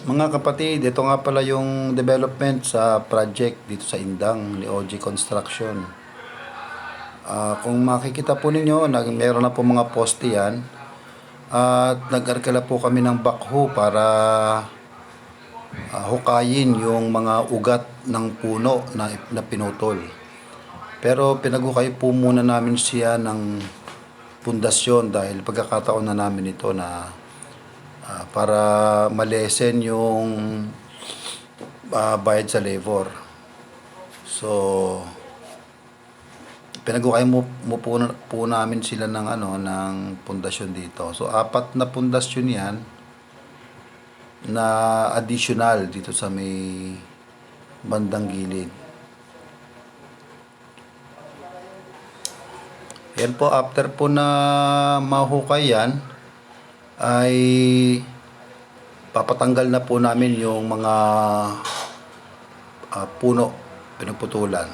Mga kapatid, ito nga pala yung development sa project dito sa Indang ni OG Construction. Kung makikita po ninyo, meron na po mga poste yan. At nag-arkila po kami ng backhoe para hukayin yung mga ugat ng puno na pinutol. Pero pinaghukay po muna namin siya ng pundasyon dahil pagkakataon na namin ito na para malesen yung bayad sa labor. So, pinagukay po namin sila ng ng pundasyon dito. So, apat na pundasyon 'yan na additional dito sa may bandang gilid. Yan po, after po na mahukay yan, ay papatanggal na po namin yung mga puno pinagputulan.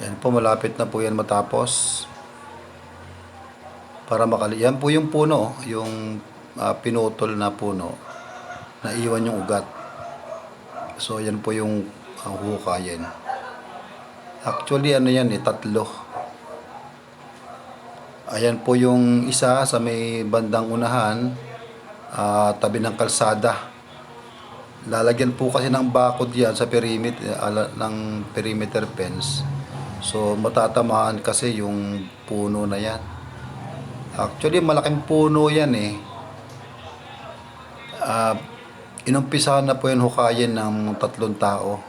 Yan po, malapit na po yan matapos. Para yan po yung puno, yung pinutol na puno, na iwan yung ugat. So yan po yung hukayin. Actually ano yan tatlo. Ayan po yung isa sa may bandang unahan, tabi ng kalsada. Lalagyan po kasi ng bakod yan sa ng perimeter fence. So matatamaan kasi yung puno na yan. Actually malaking puno yan inumpisahan na po yung hukayin ng 3 tao.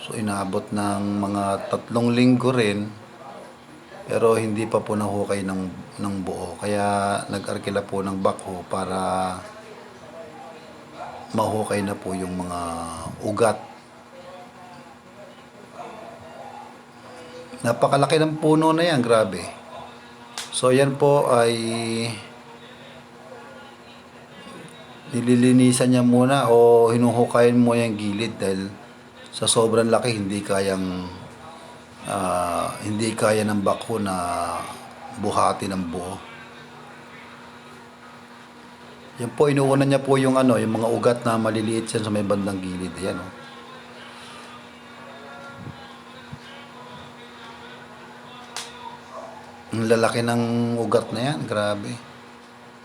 So inaabot ng mga 3 linggo rin. Pero hindi pa po nahukay ng buo. Kaya nag-arkila po ng backhoe para mahukay na po yung mga ugat. Napakalaki ng puno na yan, grabe. So yan po ay nililinisan niya muna o hinuhukayin mo yung gilid dahil sa sobrang laki hindi kaya ng backhoe na buhati ng buo. Yan po, inuuna niya po yung yung mga ugat na maliliit yan sa may bandang gilid. Ayan Ang lalaki ng ugat na yan, grabe.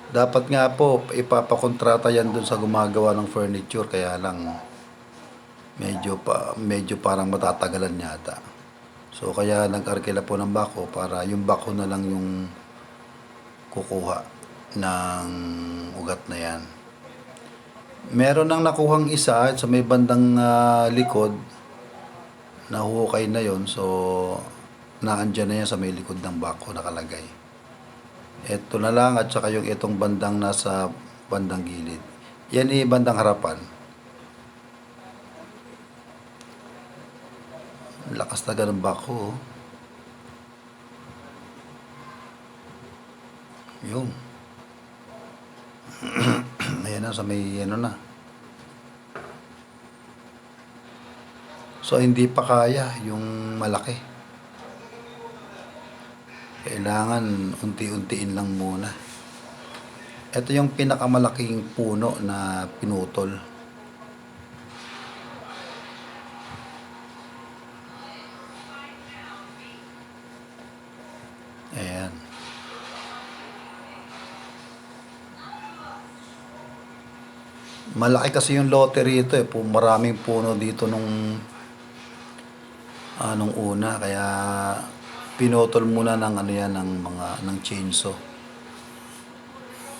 Dapat nga po ipapakontrata yan dun sa gumagawa ng furniture, kaya lang medyo parang matatagalan yata. So kaya nag-arkila po ng backhoe para yung backhoe na lang yung kukuha ng ugat na yan. Meron nang nakuhang isa sa may bandang likod, nahuhukay na yon. So naandyan na yan sa may likod ng backhoe nakalagay. Ito na lang at saka yung itong bandang nasa bandang gilid. Yan bandang harapan. Lakas talaga ng backhoe. Yung. Ayan na sa may na. So hindi pa kaya yung malaki. Kailangan unti-untiin lang muna. Ito yung pinakamalaking puno na pinutol. Ayan. Malaki kasi yung lote rito maraming puno dito nung una, kaya pinutol muna ng ng chainsaw.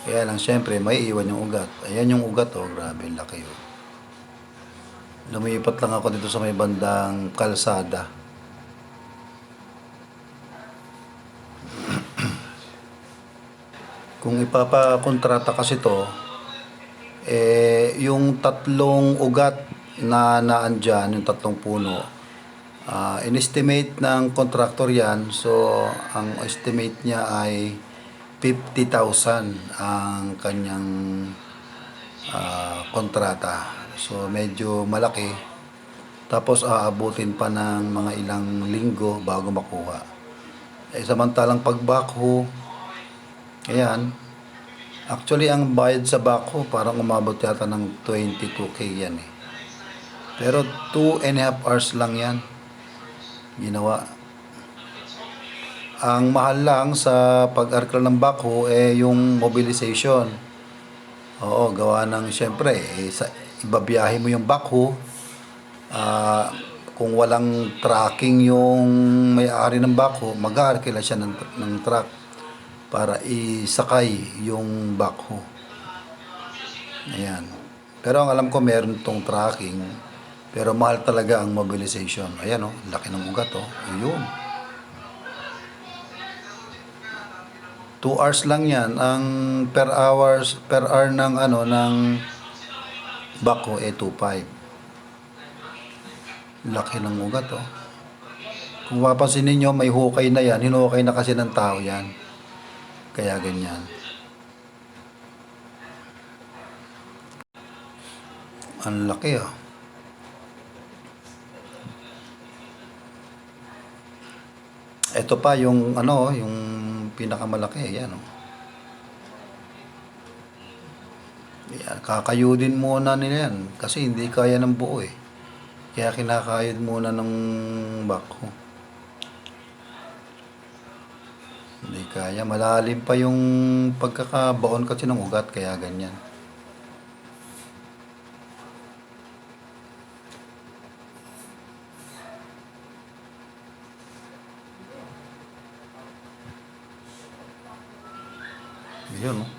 Kaya lang syempre may iwan yung ugat. Ayan yung ugat grabe laki Lumipat lang ako dito sa may bandang kalsada. Kung ipapakontrata kasi to, yung 3 ugat na naandyan, yung 3 puno, in-estimate ng contractor yan. So ang estimate niya ay 50,000 ang kanyang kontrata. So medyo malaki. Tapos aabutin pa ng mga ilang linggo bago makuha. Samantalang pag backhoe, ayan, actually ang bayad sa backhoe parang umabot yata ng 22K yan eh. Pero 2.5 hours lang yan ginawa. Ang mahal lang sa pag-arkla ng backhoe yung mobilization. Oo, gawa ng siyempre, ibabiyahe mo yung backhoe. Ah, kung walang tracking yung may-ari ng backhoe, mag-aarkila siya ng truck para isakay yung backhoe. Ayan. Pero ang alam ko meron tong tracking, pero mahal talaga ang mobilization. Ayan oh, laki ng ugat oh. Ayun. 2 hours lang yan. Ang per hour ng backhoe 2.5. Laki ng ugat oh. Kung papansin ninyo, may hukay na yan. Hinukay na kasi ng tao yan. Kaya ganyan. Ang laki ah. Ito pa yung yung pinakamalaki. Yan oh. Yan, kakayudin muna nila yan. Kasi hindi kaya ng buo eh. Kaya kinakayod muna ng backhoe. Hindi kaya. Malalim pa yung pagkakabaon kasi ng ugat. Kaya ganyan. Yun oh.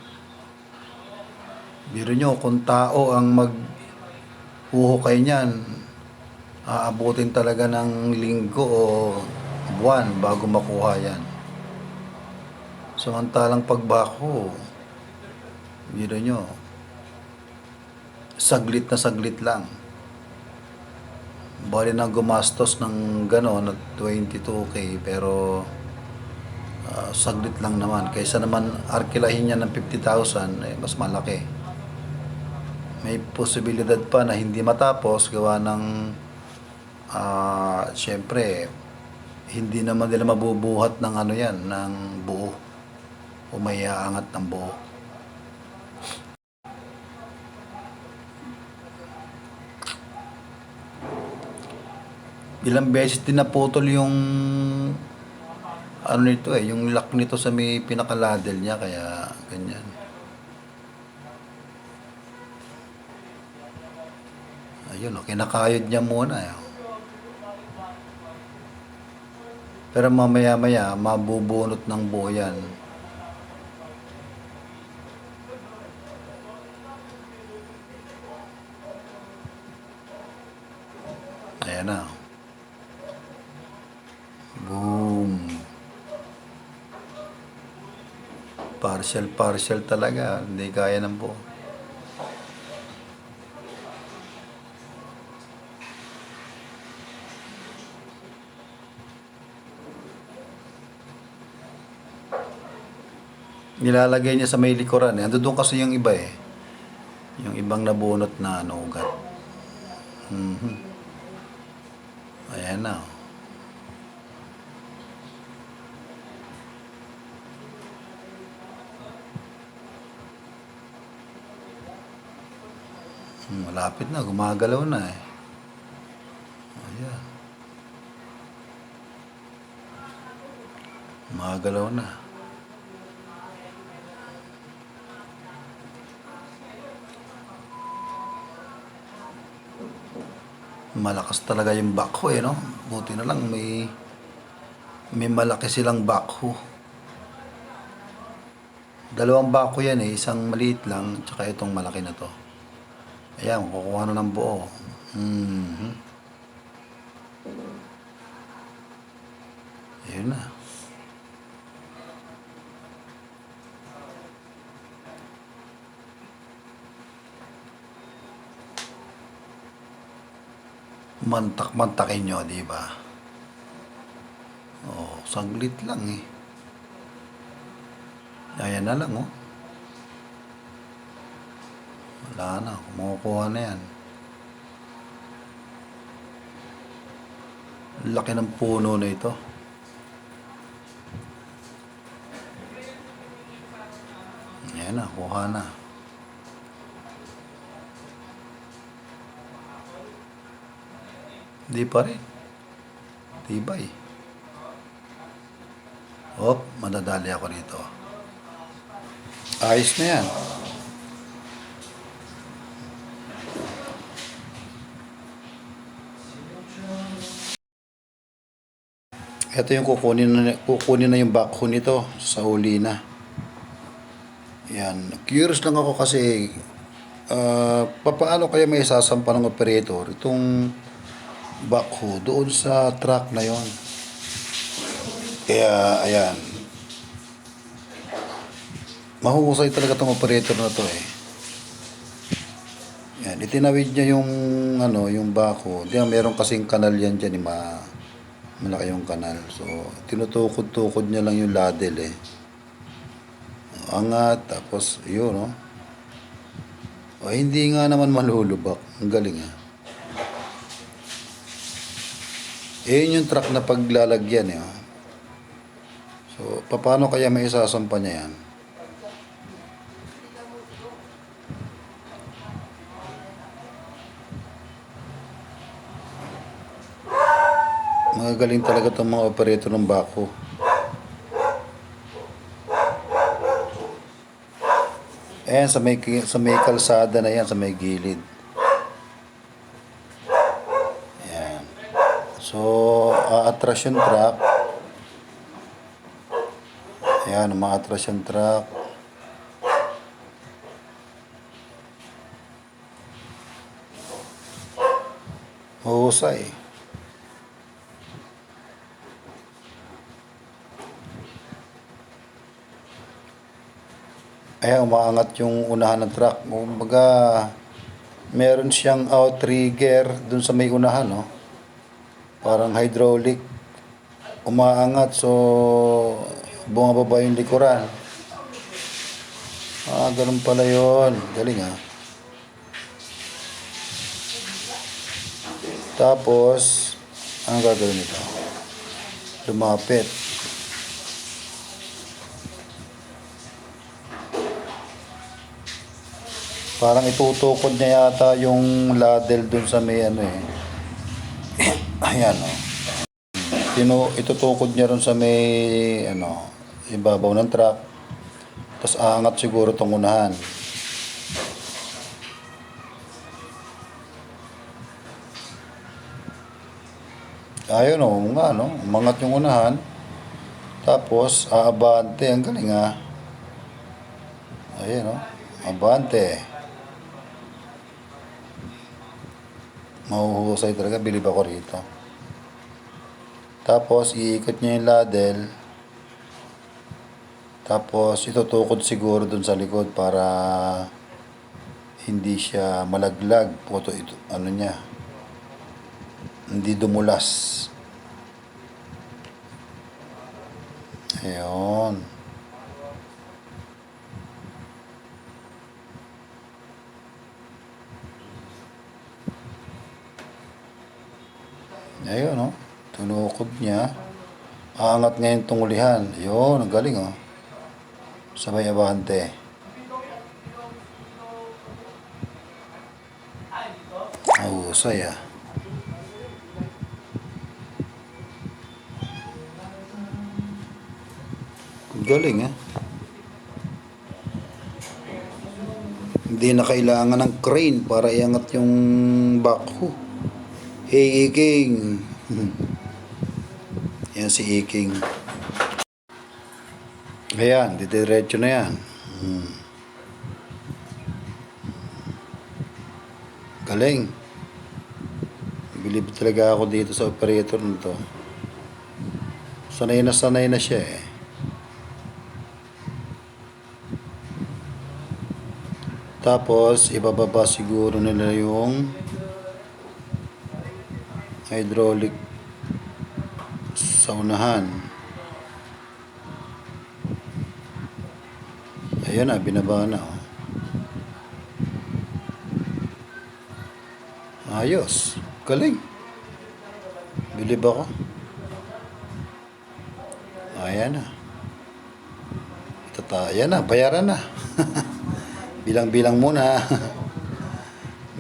Biro nyo, kung tao ang maghuhukay niyan, aabutin talaga ng linggo o buwan bago makuha yan. Samantalang pagbako, biro nyo, saglit na saglit lang. Bali na gumastos ng gano'n at 22K pero saglit lang naman. Kaysa naman arkilahin niya ng 50,000, mas malaki. May posibilidad pa na hindi matapos gawa ng siyempre hindi naman nila mabubuhat ng yan, ng buo o may aangat ng buo. Ilang beses din naputol yung nito yung lock nito sa may pinaka-ladle niya kaya ganyan. Ayun kinakayod niya muna Pero mamaya-maya mabubunot ng buo yan. Ayan na. Boom. Partial talaga. Hindi kaya ng buo. Nilalagay niya sa may likuran Ando doon kasi yung iba Yung ibang nabunot na ugat. Ayan na. Malapit na, gumagalaw na Ayan. Gumagalaw na. Malakas talaga yung backhoe no? Buti na lang may malaki silang backhoe. Dalawang backhoe yan isang maliit lang tsaka itong malaki na to. Ayan, kukuha na ng buo. Ayun na. Mantak-mantakin nyo, di ba? Oh, saglit lang Ayan na lang Wala na, kumukuha na yan. Laki ng puno na ito. Ayan na, kuha na. Hindi pa rin. Tibay. Hop, madadali ako dito. Ayos na yan. Ito yung kukunin na yung backhoe nito sa uli na. Yan. Curious lang ako kasi papaano kaya may sasampa ng operator itong backhoe doon sa truck na yon. Kaya, ayan. Mahuhusay talaga itong operator na to eh. Yan. Itinawid niya yung, yung backhoe. Diyan, meron kasing kanal yan dyan. Malaki yung kanal. So, tinutukod-tukod niya lang yung ladle eh. Angat, tapos, yun, no? O, hindi nga naman malulubak. Ang galing, ah. Yun yung truck na paglalagyan, eh. So, paano kaya may isasampa niya yan? Magagaling talaga itong mga operator ng backhoe. Ayan, sa may kalsada na yan, sa may gilid. Ayan. So, aatras yung truck. Ayan, umaatras yung truck. Mahusay. Ayan, umaangat yung unahan ng truck. Kumbaga, meron siyang outrigger dun sa may unahan, no? Parang hydraulic. Umaangat, so bumababa yung likuran. Ganun pala yun. Galing, ah. Tapos, anong gagawin nito? Lumapit. Parang itutukod niya yata yung ladle dun sa may eh. Ayan, oh. Itutukod niya ron sa may, ibabaw ng truck. Tapos aangat siguro tong unahan. Ayun, oh, nga, no? Umangat yung unahan. Tapos, aabante. Ang galing, ah. Ayun, oh. Abante. Mahuhusay talaga, bilib ako rito. Tapos, iikot niya yung ladle. Tapos, itutukod siguro dun sa likod para hindi siya malaglag. Ito, niya. Hindi dumulas. Ayun. Ayun, no? Tunukod niya. Aangat ngayon tungulihan. Ayun, ang galing, oh. Sabay abante. Mahusay, ah. Galing, ah. Hindi na kailangan ng crane para iangat yung backhoe. Hey, Iking. Yan si Iking. Ayan, didiretso na yan. Galing. Bilib talaga ako dito sa operator nito. Sanay na siya eh. Tapos, ibababa siguro nila yung hydraulic sa unahan. Ayan na, binaba na. Oh. Ayos. Galing. Bilib ako. Ayan na. Ayan na, bayaran na. Bilang-bilang muna.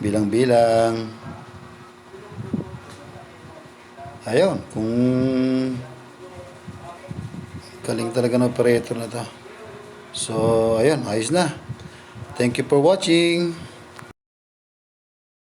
Bilang-bilang. Ayun, kung galing talaga ng operator na to. So, ayun, ayos na. Thank you for watching.